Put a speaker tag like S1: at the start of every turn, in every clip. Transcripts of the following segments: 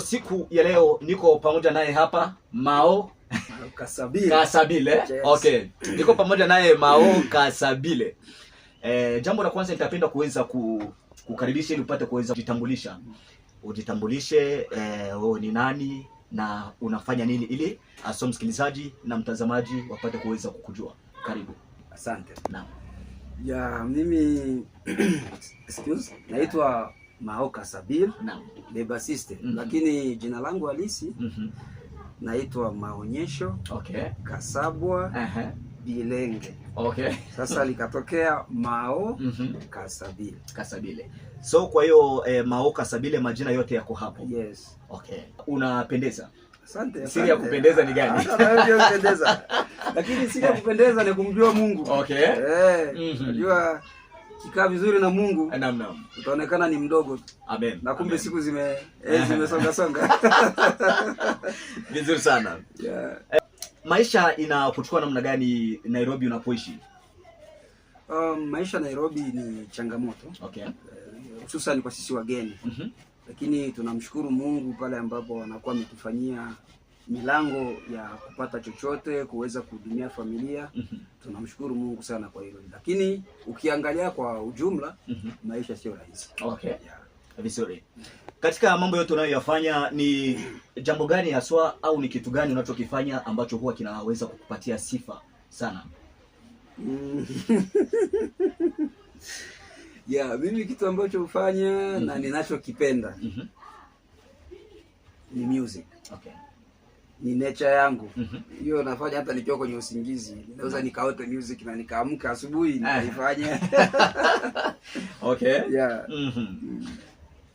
S1: Siku ya leo niko pamoja naye hapa Mao Kasabile. Yes. Okay. Niko pamoja naye Mao Kasabile. Jambo la kwanza nitapenda kuweza kukaribisha ili upate kuweza kujitambulisha. Ujitambulishe wewe ni nani na unafanya nini ili msikilizaji na mtazamaji wapate kuweza kukujua. Karibu.
S2: Asante.
S1: Naam.
S2: Ya mimi naitwa Mao Kasabile.
S1: Naam.
S2: The bassist. Lakini jina langu halisi naitwa Maonyesho.
S1: Okay.
S2: Kasabwa. Bilenge.
S1: Okay.
S2: Sasa likatokea Mao Kasabile.
S1: Kasabile. So kwa hiyo Mao Kasabile majina yote yako hapo.
S2: Yes.
S1: Okay. Unapendeza.
S2: Asante.
S1: Siri ya kupendeza ni gani?
S2: Kupendeza. Lakini siri ya kupendeza ni kumjua Mungu.
S1: Okay.
S2: Unajua kikaa vizuri na Mungu.
S1: Naam.
S2: Utaonekana ni mdogo.
S1: Amen.
S2: Na kumbe siku zimesonga.
S1: Vizuri sana.
S2: Yeah.
S1: Maisha inakuchukua namna gani Nairobi unapoishi?
S2: Maisha Nairobi ni changamoto.
S1: Okay.
S2: Hususan kwa sisi wageni. Lakini tunamshukuru Mungu pale ambapo anakuwa ametufanyia milango ya kupata chochote, kuweza kuhudumia familia. Tunamshukuru Mungu sana kwa hilo. Lakini ukiangalia kwa ujumla, maisha sio rahisi.
S1: Okay. Yeah. Vizuri. Katika mambo yote unayoyafanya ni jambo gani haswa au ni kitu gani unachokifanya ambacho huwa kinaweza kukupatia sifa sana?
S2: Yeah, mimi kitu ambacho hufanya na ninachokipenda ni music.
S1: Okay.
S2: Ni nature yangu. Hiyo nafanya hata nikiwa kwenye usingizi. Naweza nikaote music na nikaamka asubuhi nikaifanya.
S1: Okay.
S2: Yeah.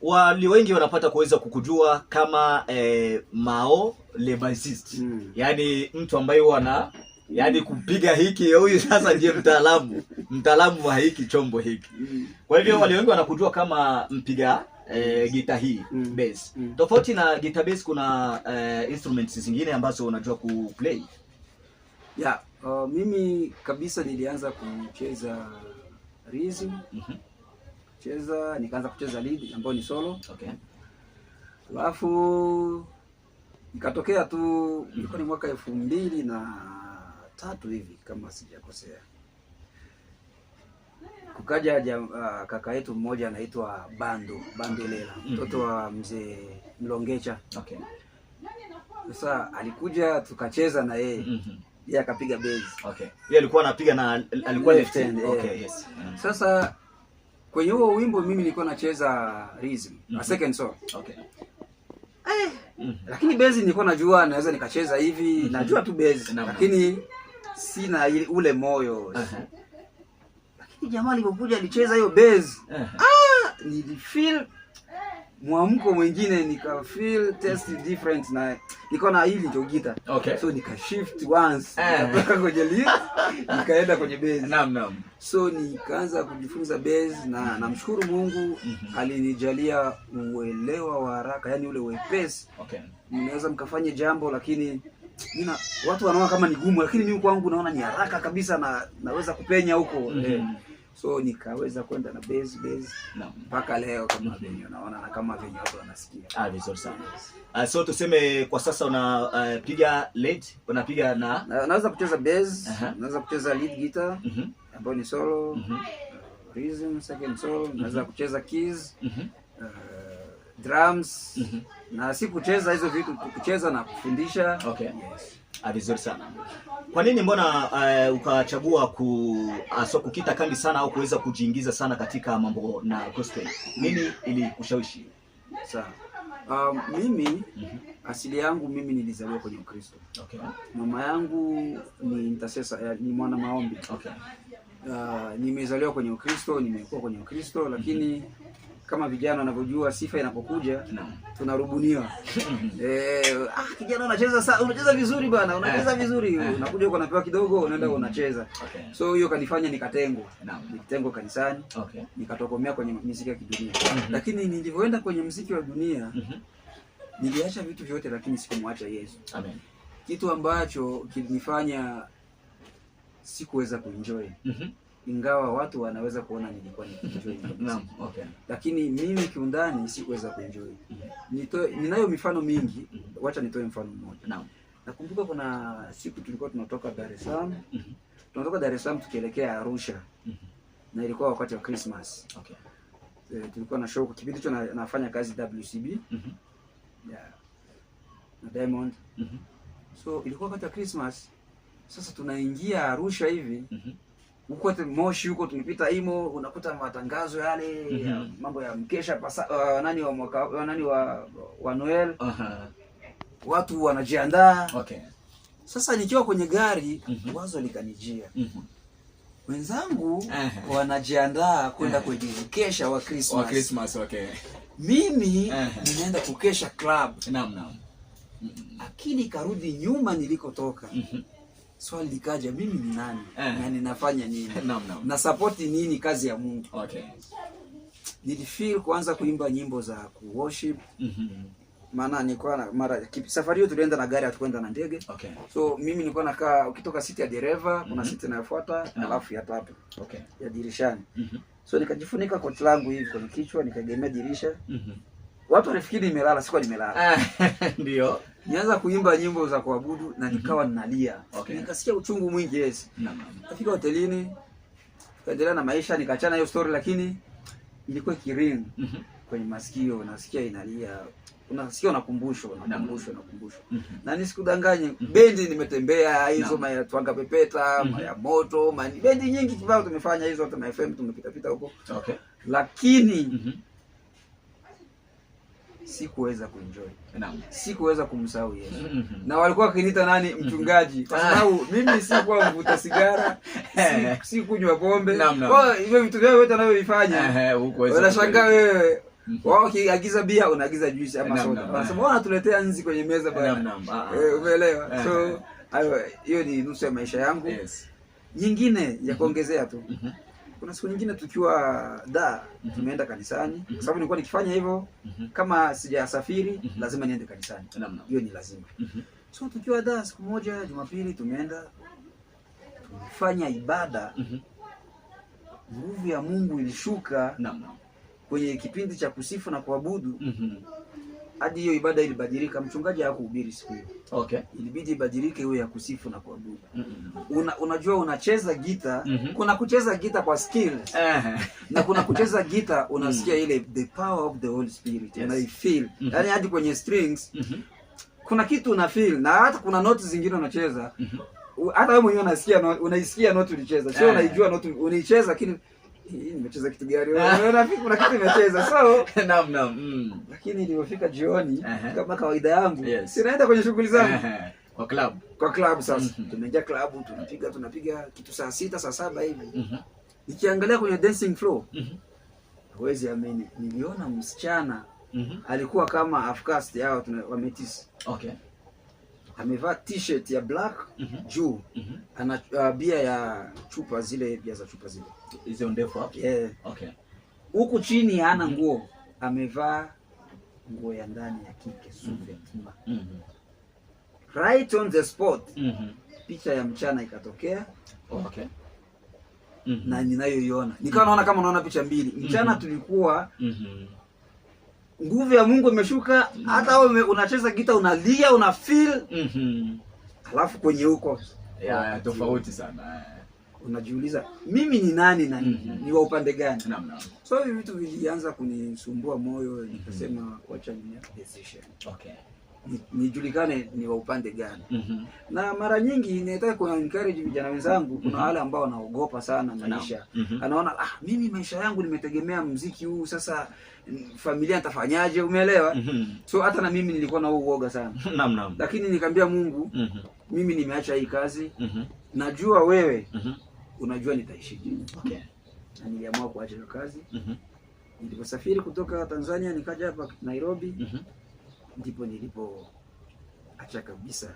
S1: Wali wengi wanapata kuweza kukujua kama Mao le bassist. Yaani mtu ambaye yaani kupiga hiki huyu sasa ndiye mtaalamu wa hiki chombo hiki. Kwa hivyo wale wengi wanakujua kama mpiga gita hii bass. Tofauti na guitar bass kuna instruments zingine ambazo unajua kuplay.
S2: Yeah, mimi kabisa nilianza kucheza rhythm. Nikaanza kucheza lead ambayo ni solo.
S1: Okay.
S2: Alafu ikatokea tu ilikuwa ni mwaka 2003 hivi kama sijakosea. Kukaja kaka yetu mmoja anaitwa Bando Lela, mtoto wa mzee Mlongecha.
S1: Okay.
S2: Sasa alikuja tukacheza na yeye. Yeye akapiga bass.
S1: Okay. Yeye alikuwa anapiga na alikuwa left hand. Okay, yes.
S2: Sasa kwenye huo wimbo mimi nilikuwa nacheza rhythm, a second song.
S1: Okay.
S2: Lakini bass nilikuwa najua naweza nikacheza hivi, najua tu bass, lakini sina ule moyo. Lakini jamaa alipokuja alicheza hiyo bass. Nilifeel mwamko mwingine, nika feel taste different na niko na hili ndio guitar.
S1: Okay.
S2: So nika shift once nikatoka kwenye lead nikaenda kwenye bass.
S1: Naam.
S2: So nikaanza kujifunza bass na namshukuru Mungu alinijalia uelewa wa haraka, yani ule wepesi.
S1: Okay.
S2: Mnaweza mkafanya jambo lakini watu wanaona kama ni gumu, lakini mimi kwangu naona ni haraka kabisa na naweza kupenya huko. So nikaweza kwenda na bass mpaka leo kama venye unaona na kama venye watu wanasikia.
S1: Vizuri sana. So tuseme kwa sasa unapiga lead, unapiga
S2: naweza kucheza bass, naweza kucheza lead guitar ambayo ni solo, rhythm second solo, naweza kucheza keys, drums, na si kucheza hizo vitu, kucheza na kufundisha.
S1: Okay. Yes. Vizuri sana. Kwa nini mbona ukachagua kukita kambi sana au kuweza kujiingiza sana katika mambo na gospel? Nini ili kushawishi?
S2: Sawa. Mimi asili yangu mimi nilizaliwa kwenye Ukristo.
S1: Okay.
S2: Mama yangu ni intercessor, ni mwana maombi.
S1: Okay.
S2: Nimezaliwa kwenye Ukristo, nimekuwa kwenye Ukristo, lakini kama vijana wanavyojua sifa inapokuja tunarubuniwa. Kijana unacheza vizuri bwana, unacheza vizuri. Unakuja huko unapewa kidogo, unaenda unacheza.
S1: Okay.
S2: So hiyo kanifanya nikatengwa. Nikatengwa kanisani.
S1: Okay.
S2: Nikatokomea kwenye muziki wa kidunia. Lakini nilivyoenda kwenye muziki wa dunia, niliacha vitu vyote lakini sikumwacha Yesu.
S1: Amen.
S2: Kitu ambacho kilinifanya sikuweza kuenjoy. ingawa watu wanaweza kuona nilikuwa nikienjoy.
S1: Naam, okay.
S2: Lakini mimi kiundani sikuweza kuenjoy. Ninayo mifano mingi, wacha nitoe mfano mmoja.
S1: Naam.
S2: Nakumbuka kuna siku tulikuwa tunatoka Dar es Salaam. Tunatoka Dar es Salaam tukielekea Arusha. Na ilikuwa wakati wa Christmas.
S1: Okay.
S2: Tulikuwa na show kipindi hicho nafanya kazi WCB. Yeah. Na Diamond. So ilikuwa wakati wa Christmas. Sasa tunaingia Arusha hivi. Huko Moshi huko tulipita Imo, unakuta matangazo yale ya mambo ya mkesha nani wa mwaka nani wa Noel. Watu wanajiandaa.
S1: Okay.
S2: Sasa nikiwa kwenye gari wazo likanijia. Wenzangu wanajiandaa kwenda kwenye mkesha wa Christmas.
S1: Wa Christmas, okay.
S2: Mimi ninaenda kukesha club.
S1: Naam.
S2: Akili karudi nyuma nilikotoka. Swali likaja, mimi ni nani? Na ninafanya nini?
S1: Naam.
S2: Na support nini kazi ya Mungu?
S1: Okay.
S2: Nilifeel kuanza kuimba nyimbo za worship. Maana nilikuwa na mara safari hiyo tulienda na gari, hatukwenda na ndege.
S1: Okay.
S2: So mimi nilikuwa nakaa, ukitoka siti ya dereva kuna siti inayofuata, alafu ya tatu.
S1: Okay.
S2: Ya dirishani. So nikajifunika koti langu hivi kwenye kichwa, nikaegemea dirisha. Watu walifikiri nimelala, sikuwa nimelala.
S1: Ndio.
S2: Nianza kuimba nyimbo za kuabudu na nikawa ninalia.
S1: Okay.
S2: Nikasikia uchungu mwingi, yes.
S1: Naam.
S2: Nafika hotelini, kaendelea na maisha, nikaachana hiyo story, lakini ilikuwa kiring kwenye masikio, nasikia inalia. Unasikia unakumbushwa. Na nisikudanganye, bendi nimetembea hizo ya Twanga Pepeta, ya Moto, bendi nyingi kibao tumefanya hizo, hata na FM tumepita huko.
S1: Okay.
S2: Lakini sikuweza kuenjoy.
S1: Naam.
S2: Sikuweza kumsahau Yesu. Na walikuwa wakiniita nani? Mchungaji. Kwa sababu mimi sikuwa mvuta sigara, si kunywa pombe. Kwa hivyo vitu vyao vyote anavyofanya. Wanashangaa wewe. Wao kiagiza bia unaagiza juice ama soda. Wanasema wanatuletea nzi kwenye meza bwana. Umeelewa? So hiyo ni nusu ya maisha yangu.
S1: Yes.
S2: Nyingine ya kuongezea tu. Kuna siku nyingine tukiwa tumeenda kanisani, kwa sababu nilikuwa nikifanya hivyo kama sijasafiri lazima niende kanisani. Hiyo ni lazima. So tukiwa siku moja Jumapili tumeenda tumefanya ibada. Nguvu ya Mungu ilishuka kwenye kipindi cha kusifu na kuabudu. Hadi hiyo ibada ilibadilika, mchungaji hakuhubiri siku hiyo.
S1: Okay.
S2: Ilibidi ibadilike iwe ya kusifu na kuabudu. Unajua unacheza gita, kuna kucheza gita kwa skills. Na kuna kucheza gita unasikia ile the power of the Holy Spirit. Yes. Unaifeel. Yaani hadi kwenye strings kuna kitu una feel, na hata kuna notes zingine unacheza. Hata wewe mwenyewe unaisikia note ulicheza. Sio unaijua note unaicheza, lakini hii nimecheza kitu gani? Unafikiri kuna kitu nimecheza. So
S1: naam.
S2: Lakini nilipofika jioni kama kawaida yangu, sinaenda kwenye shughuli zangu. Kwa club sasa. Tumeingia club, tunapiga kitu saa 6 saa 7 hivi. Nikiangalia kwenye dancing floor. Huwezi amini, niliona msichana alikuwa kama afkast yao wametisi.
S1: Okay.
S2: Amevaa t-shirt ya black juu. Ana bia ya chupa zile, bia za chupa zile.
S1: Hizo ndefu hapo?
S2: Yeah.
S1: Okay.
S2: Huku chini hana nguo. Amevaa nguo ya ndani ya kike, suti. Right on the spot. Picha ya mchana ikatokea.
S1: Okay.
S2: Na ninayoiona. Nikawa naona kama naona picha mbili. Mchana tulikuwa nguvu ya Mungu imeshuka, hata wewe unacheza gita unalia, una feel. Alafu kwenye huko
S1: tofauti sana.
S2: Unajiuliza mimi ni nani na ni wa upande gani? So hivi vitu vilianza kunisumbua moyo, nikasema wacha ni decision.
S1: Okay.
S2: Nijulikane ni wa upande gani. Na mara nyingi nataka ku encourage vijana wenzangu, kuna wale ambao wanaogopa sana maisha. Anaona mimi maisha yangu nimetegemea muziki huu, sasa familia nitafanyaje? Umeelewa? So hata na mimi nilikuwa na uoga sana. Lakini nikamwambia Mungu, mimi nimeacha hii kazi. Najua wewe unajua nitaishije.
S1: Okay.
S2: Na niliamua kuacha hiyo kazi. Niliposafiri kutoka Tanzania nikaja hapa Nairobi. Ndipo nilipo acha kabisa.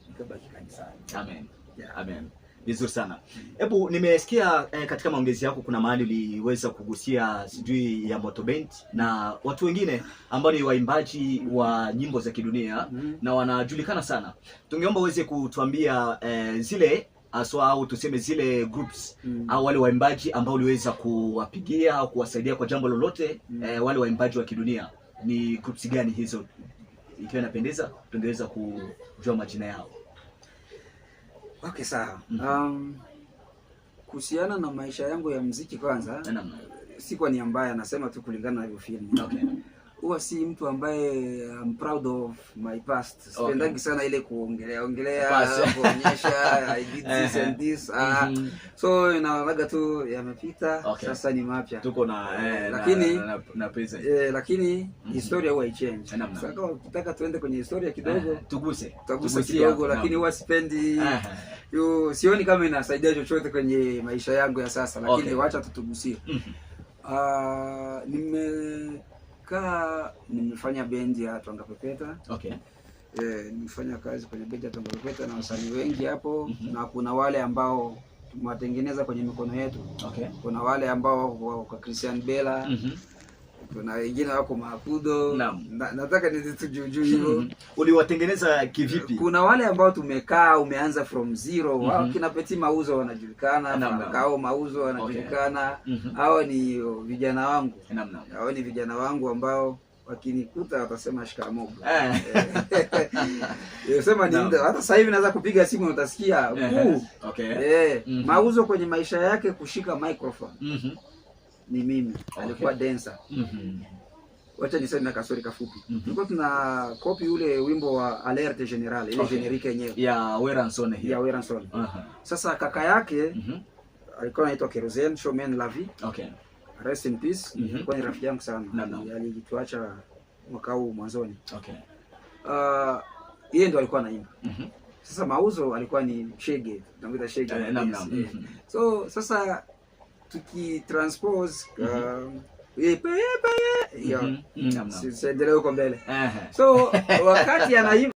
S2: Nikabaki kanisani.
S1: Amen. Yeah. Amen. Vizuri sana. Hebu nimesikia katika maongezi yako kuna mahali uliweza kugusia sijui ya Moto Band na watu wengine ambao ni waimbaji wa nyimbo za kidunia na wanajulikana sana. Tungeomba uweze kutuambia zile aswa au tuseme zile groups au wale waimbaji ambao uliweza kuwapigia au kuwasaidia kwa jambo lolote, wale waimbaji wa kidunia, ni groups gani hizo? Ikiwa inapendeza tungeweza kujua majina yao.
S2: Okay, sawa. Kuhusiana na maisha yangu ya muziki kwanza, si kwa nia mbaya, nasema tu kulingana na hiyo film.
S1: Okay.
S2: Huwa si mtu ambaye I'm proud of my past. Sipendangi sana ile kuongelea kuonyesha I did this and this. So naonaga tu yamepita, sasa ni mapya.
S1: Tuko na
S2: lakini
S1: na pesa.
S2: Lakini historia huwa ichange. Sasa kama ukitaka tuende kwenye historia kidogo,
S1: tuguse
S2: kidogo, lakini huwa sipendi sioni kama inasaidia chochote kwenye maisha yangu ya sasa, lakini wacha tutugusie. Nimefanya bendi ya Twanga Pepeta. Nimefanya kazi kwenye bendi ya Twanga Pepeta na wasanii wengi hapo. Na kuna wale ambao tumewatengeneza kwenye mikono yetu. Kuna wale ambao wako kwa Christian Bella. Kuna wengine wako Mapudo. Nataka nizitujue hivyo.
S1: Uliwatengeneza kivipi?
S2: Kuna wale ambao tumekaa, umeanza from zero. Wao kina Petit Mauzo wanajulikana, Kao Mauzo wanajulikana. Hao ni vijana wangu. Hao ni vijana wangu ambao wakinikuta watasema shikamoo. Sema ni muda. Hata sasa hivi naweza kupiga simu utasikia. Mauzo kwenye maisha yake kushika microphone. Ni mimi. Alikuwa dancer. Wacha niseme kasori kafupi. Tulikuwa tuna copy ule wimbo wa Alerte General, ile generique yenyewe.
S1: Ya Weranson hiyo.
S2: Ya Weranson. Sasa kaka yake alikuwa anaitwa Kerosene Showman Lavi. Rest in peace. Alikuwa ni rafiki yangu sana. Alijituacha mwaka huu mwanzoni. Yeye ndo alikuwa anaimba. Sasa Mauzo alikuwa ni Shege. Tunamuita Shege. So sasa tukitranspose siendelee huko mbele. So wakati anaimba